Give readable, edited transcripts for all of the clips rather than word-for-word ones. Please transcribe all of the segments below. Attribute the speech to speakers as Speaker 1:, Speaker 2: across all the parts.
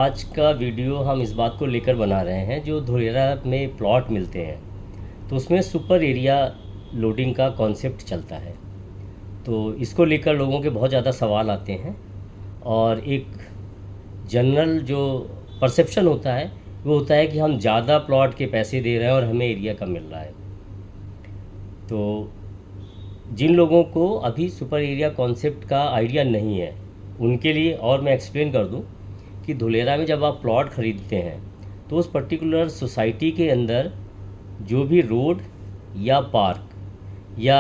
Speaker 1: आज का वीडियो हम इस बात को लेकर बना रहे हैं, जो धुलेरा में प्लॉट मिलते हैं तो उसमें सुपर एरिया लोडिंग का कॉन्सेप्ट चलता है। तो इसको लेकर लोगों के बहुत ज़्यादा सवाल आते हैं और एक जनरल जो परसेप्शन होता है वो होता है कि हम ज़्यादा प्लॉट के पैसे दे रहे हैं और हमें एरिया कम मिल रहा है। तो जिन लोगों को अभी सुपर एरिया कॉन्सेप्ट का आइडिया नहीं है उनके लिए और मैं एक्सप्लेन कर दूं कि धुलेरा में जब आप प्लॉट ख़रीदते हैं तो उस पर्टिकुलर सोसाइटी के अंदर जो भी रोड या पार्क या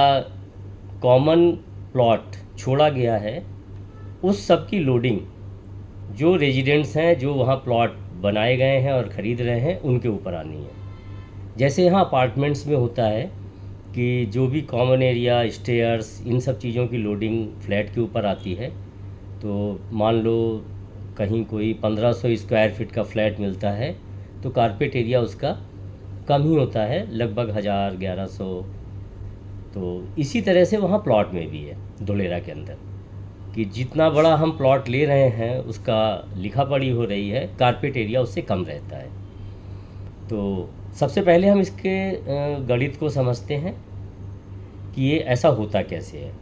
Speaker 1: कॉमन प्लॉट छोड़ा गया है उस सब की लोडिंग जो रेजिडेंट्स हैं जो वहाँ प्लॉट बनाए गए हैं और ख़रीद रहे हैं उनके ऊपर आनी है। जैसे यहाँ अपार्टमेंट्स में होता है कि जो भी कॉमन एरिया, स्टेयर्स, इन सब चीज़ों की लोडिंग फ्लैट के ऊपर आती है। तो मान लो कहीं कोई 1500 स्क्वायर फीट का फ्लैट मिलता है तो कारपेट एरिया उसका कम ही होता है, लगभग 1000-1100। तो इसी तरह से वहाँ प्लॉट में भी है धुलेरा के अंदर कि जितना बड़ा हम प्लॉट ले रहे हैं उसका लिखा पढ़ी हो रही है, कारपेट एरिया उससे कम रहता है। तो सबसे पहले हम इसके गणित को समझते हैं कि ये ऐसा होता कैसे है।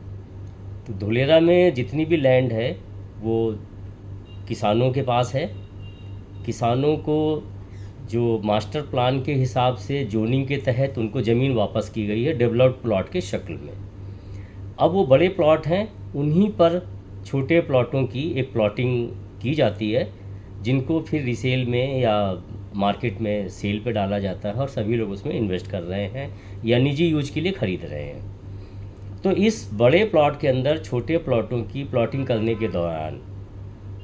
Speaker 1: तो धुलेरा में जितनी भी लैंड है वो किसानों के पास है। किसानों को जो मास्टर प्लान के हिसाब से जोनिंग के तहत उनको ज़मीन वापस की गई है डेवलप्ड प्लॉट के शक्ल में। अब वो बड़े प्लॉट हैं, उन्हीं पर छोटे प्लॉटों की एक प्लॉटिंग की जाती है जिनको फिर रीसेल में या मार्केट में सेल पे डाला जाता है और सभी लोग उसमें इन्वेस्ट कर रहे हैं या निजी यूज के लिए ख़रीद रहे हैं। तो इस बड़े प्लॉट के अंदर छोटे प्लॉटों की प्लॉटिंग करने के दौरान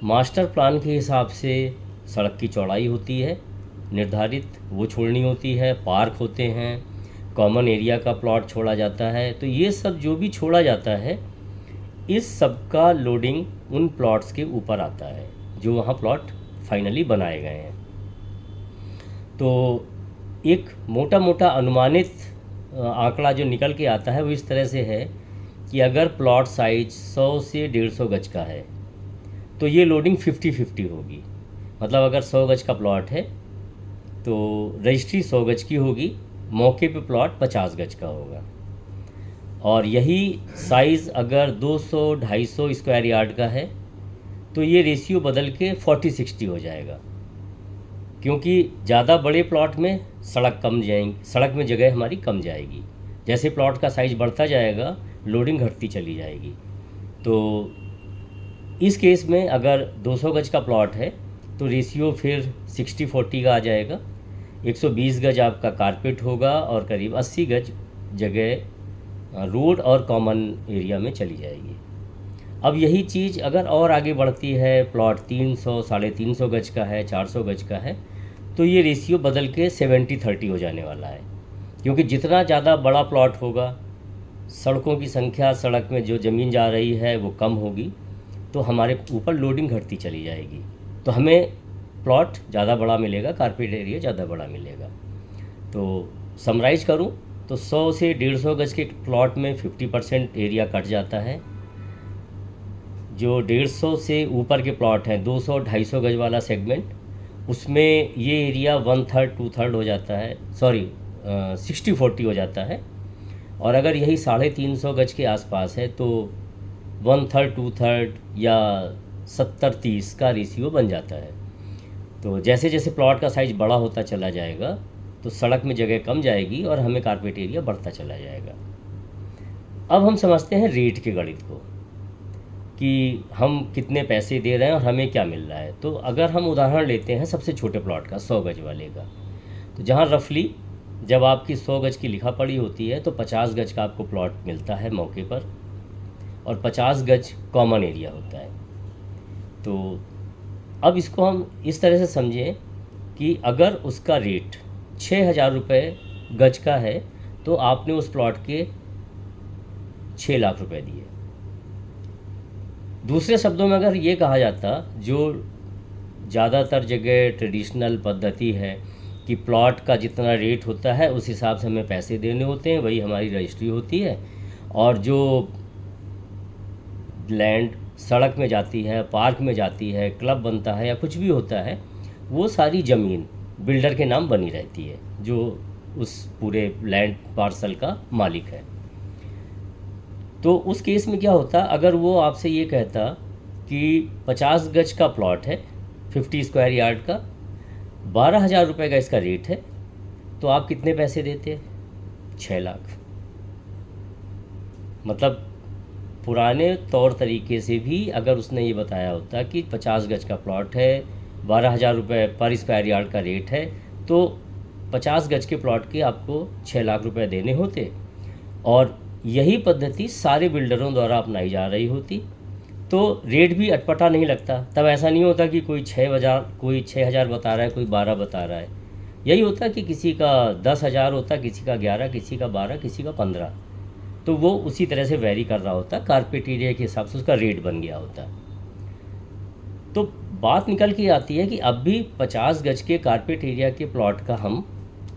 Speaker 1: मास्टर प्लान के हिसाब से सड़क की चौड़ाई होती है निर्धारित, वो छोड़नी होती है, पार्क होते हैं, कॉमन एरिया का प्लॉट छोड़ा जाता है। तो ये सब जो भी छोड़ा जाता है इस सब का लोडिंग उन प्लॉट्स के ऊपर आता है जो वहाँ प्लॉट फाइनली बनाए गए हैं। तो एक मोटा मोटा अनुमानित आंकड़ा जो निकल के आता है वो इस तरह से है कि अगर प्लॉट साइज 100 से 150 गज का है तो ये लोडिंग 50-50 होगी। मतलब अगर 100 गज का प्लॉट है तो रजिस्ट्री 100 गज की होगी, मौके पे प्लॉट 50 गज का होगा। और यही साइज़ अगर 200-250 स्क्वायर यार्ड का है तो ये रेशियो बदल के 40-60 हो जाएगा, क्योंकि ज़्यादा बड़े प्लॉट में सड़क कम जाएंगी, सड़क में जगह हमारी कम जाएगी। जैसे प्लॉट का साइज़ बढ़ता जाएगा लोडिंग घटती चली जाएगी। तो इस केस में अगर 200 गज का प्लॉट है तो रेशियो फिर 60-40 का आ जाएगा। 120 गज आपका कारपेट होगा और करीब 80 गज जगह रोड और कॉमन एरिया में चली जाएगी। अब यही चीज़ अगर और आगे बढ़ती है, प्लॉट 300-350 गज का है, 400 गज का है, तो ये रेशियो बदल के 70-30 हो जाने वाला है। क्योंकि जितना ज़्यादा बड़ा प्लॉट होगा सड़कों की संख्या, सड़क में जो ज़मीन जा रही है वो कम होगी, तो हमारे ऊपर लोडिंग घटती चली जाएगी। तो हमें प्लॉट ज़्यादा बड़ा मिलेगा, कारपेट एरिया ज़्यादा बड़ा मिलेगा। तो समराइज़ करूं तो 100 से 150 गज के प्लॉट में 50% एरिया कट जाता है। जो 150 से ऊपर के प्लॉट हैं, 200-250 गज वाला सेगमेंट, उसमें ये एरिया 1/3 2/3 हो जाता है, सॉरी 60-40 हो जाता है। और अगर यही 350 गज के आसपास है तो 1/3 2/3 या 70-30 का रेशियो बन जाता है। तो जैसे जैसे प्लॉट का साइज़ बड़ा होता चला जाएगा तो सड़क में जगह कम जाएगी और हमें कारपेट एरिया बढ़ता चला जाएगा। अब हम समझते हैं रेट के गणित को कि हम कितने पैसे दे रहे हैं और हमें क्या मिल रहा है। तो अगर हम उदाहरण लेते हैं सबसे छोटे प्लॉट का, 100 गज वाले का, तो जहाँ रफली जब आपकी 100 गज की लिखा पड़ी होती है तो 50 गज का आपको प्लॉट मिलता है मौके पर और 50 गज कॉमन एरिया होता है। तो अब इसको हम इस तरह से समझें कि अगर उसका रेट 6000 रुपये गज का है तो आपने उस प्लॉट के 6 लाख रुपए दिए। दूसरे शब्दों में अगर ये कहा जाता, जो ज़्यादातर जगह ट्रेडिशनल पद्धति है कि प्लॉट का जितना रेट होता है उस हिसाब से हमें पैसे देने होते हैं, वही हमारी रजिस्ट्री होती है, और जो लैंड सड़क में जाती है, पार्क में जाती है, क्लब बनता है या कुछ भी होता है, वो सारी ज़मीन बिल्डर के नाम बनी रहती है जो उस पूरे लैंड पार्सल का मालिक है। तो उस केस में क्या होता, अगर वो आपसे ये कहता कि 50 गज का प्लॉट है, 50 स्क्वायर यार्ड का, 12,000 रुपये का इसका रेट है, तो आप कितने पैसे देते? 6 लाख। मतलब पुराने तौर तरीके से भी अगर उसने ये बताया होता कि 50 गज का प्लॉट है, 12,000 रुपये पर स्क्वायर यार्ड का रेट है, तो 50 गज के प्लॉट के आपको 6 लाख रुपए देने होते। और यही पद्धति सारे बिल्डरों द्वारा अपनाई जा रही होती, तो रेट भी अटपटा नहीं लगता। तब ऐसा नहीं होता कि कोई 6,000 बता रहा है, कोई 12 बता रहा है। यही होता कि किसी का 10,000 होता, किसी का 11, किसी का 12, किसी का 15। तो वो उसी तरह से वैरी कर रहा होता, कारपेट एरिया के हिसाब से उसका रेट बन गया होता। तो बात निकल के आती है कि अब भी 50 गज के कारपेट एरिया के प्लॉट का हम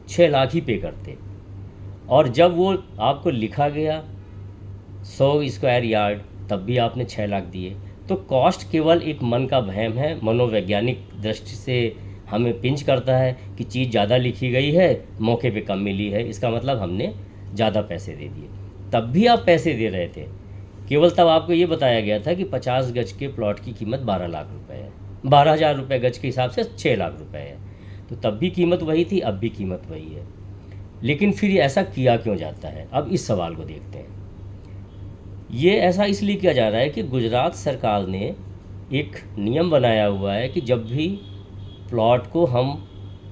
Speaker 1: 6 लाख ही पे करते, और जब वो आपको लिखा गया 100 स्क्वायर यार्ड, तब भी आपने 6 लाख दिए। तो कॉस्ट केवल एक मन का वहम है, मनोवैज्ञानिक दृष्टि से हमें पिंच करता है कि चीज़ ज़्यादा लिखी गई है, मौके पे कम मिली है, इसका मतलब हमने ज़्यादा पैसे दे दिए। तब भी आप पैसे दे रहे थे, केवल तब आपको ये बताया गया था कि 50 गज के प्लॉट की कीमत 12 लाख रुपए है, 12,000 रुपये गज के हिसाब से 6 लाख रुपए है। तो तब भी कीमत वही थी, अब भी कीमत वही है। लेकिन फिर ऐसा किया क्यों जाता है? अब इस सवाल को देखते हैं। ये ऐसा इसलिए किया जा रहा है कि गुजरात सरकार ने एक नियम बनाया हुआ है कि जब भी प्लॉट को हम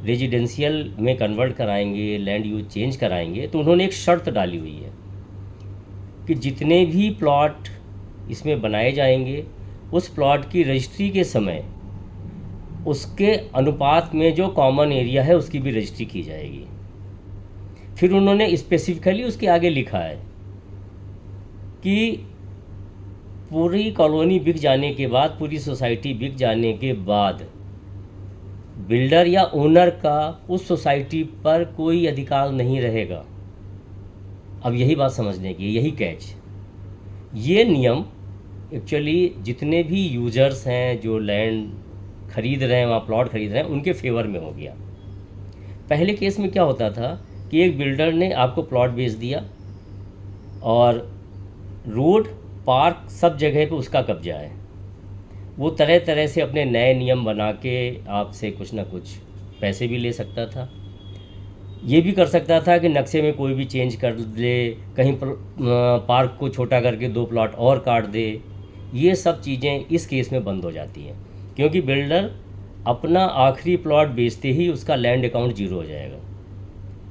Speaker 1: रेजिडेंशियल में कन्वर्ट कराएंगे, लैंड यूज चेंज कराएंगे, तो उन्होंने एक शर्त डाली हुई है कि जितने भी प्लॉट इसमें बनाए जाएंगे, उस प्लॉट की रजिस्ट्री के समय उसके अनुपात में जो कॉमन एरिया है उसकी भी रजिस्ट्री की जाएगी। फिर उन्होंने स्पेसिफिकली उसके आगे लिखा है कि पूरी कॉलोनी बिक जाने के बाद, पूरी सोसाइटी बिक जाने के बाद बिल्डर या ओनर का उस सोसाइटी पर कोई अधिकार नहीं रहेगा। अब यही बात समझने की, यही कैच। ये नियम एक्चुअली जितने भी यूजर्स हैं जो लैंड खरीद रहे हैं, वहाँ प्लॉट खरीद रहे हैं, उनके फेवर में हो गया। पहले केस में क्या होता था कि एक बिल्डर ने आपको प्लॉट बेच दिया और रोड, पार्क, सब जगह पे उसका कब्जा है। वो तरह तरह से अपने नए नियम बना के आपसे कुछ ना कुछ पैसे भी ले सकता था। ये भी कर सकता था कि नक्शे में कोई भी चेंज कर ले, कहीं पार्क को छोटा करके 2 प्लॉट और काट दे। ये सब चीज़ें इस केस में बंद हो जाती हैं, क्योंकि बिल्डर अपना आखिरी प्लॉट बेचते ही उसका लैंड अकाउंट जीरो हो जाएगा।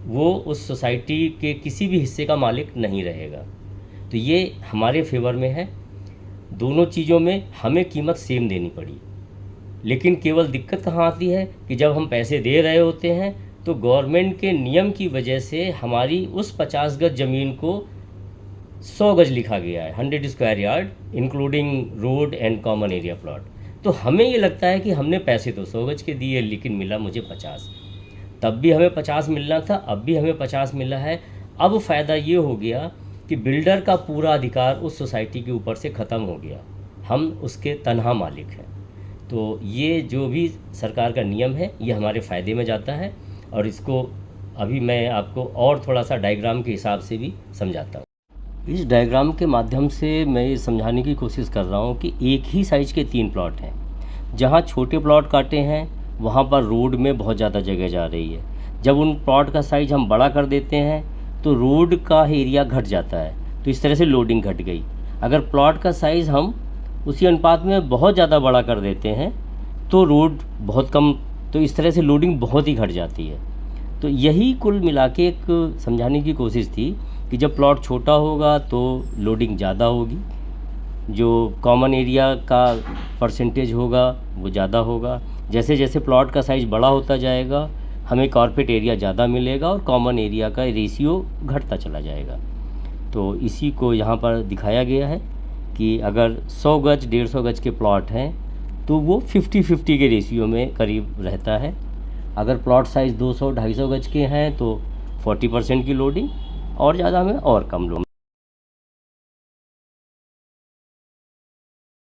Speaker 1: वो उस सोसाइटी के किसी भी हिस्से का मालिक नहीं रहेगा। तो ये हमारे फेवर में है। दोनों चीज़ों में हमें कीमत सेम देनी पड़ी, लेकिन केवल दिक्कत कहाँ आती है कि जब हम पैसे दे रहे होते हैं तो गवर्नमेंट के नियम की वजह से हमारी उस 50 गज ज़मीन को 100 गज लिखा गया है, 100 square yard including road and common area plot. तो हमें ये लगता है कि हमने पैसे तो 100 गज के दिए, लेकिन मिला मुझे 50। तब भी हमें 50 मिलना था, अब भी हमें 50 मिला है। अब फ़ायदा ये हो गया कि बिल्डर का पूरा अधिकार उस सोसाइटी के ऊपर से ख़त्म हो गया, हम उसके तनहा मालिक हैं। तो ये जो भी सरकार का नियम है ये हमारे फ़ायदे में जाता है, और इसको अभी मैं आपको और थोड़ा सा डायग्राम के हिसाब से भी समझाता हूँ। इस डायग्राम के माध्यम से मैं ये समझाने की कोशिश कर रहा हूँ कि एक ही साइज़ के 3 प्लॉट हैं। जहाँ छोटे प्लॉट काटे हैं वहाँ पर रोड में बहुत ज़्यादा जगह जा रही है। जब उन प्लॉट का साइज़ हम बड़ा कर देते हैं तो रोड का एरिया घट जाता है, तो इस तरह से लोडिंग घट गई। अगर प्लॉट का साइज़ हम उसी अनुपात में बहुत ज़्यादा बड़ा कर देते हैं तो रोड बहुत कम, तो इस तरह से लोडिंग बहुत ही घट जाती है। तो यही कुल मिला के एक समझाने की कोशिश थी कि जब प्लॉट छोटा होगा तो लोडिंग ज़्यादा होगी, जो कॉमन एरिया का परसेंटेज होगा वो ज़्यादा होगा। जैसे जैसे प्लॉट का साइज़ बड़ा होता जाएगा हमें कारपेट एरिया ज़्यादा मिलेगा और कॉमन एरिया का रेशियो घटता चला जाएगा। तो इसी को यहाँ पर दिखाया गया है कि अगर 100 गज 150 गज के प्लॉट हैं तो वो 50-50 के रेशियो में करीब रहता है। अगर प्लॉट साइज़ 200-250 गज के हैं तो 40% की लोडिंग, और ज़्यादा में और कम लोडिंग।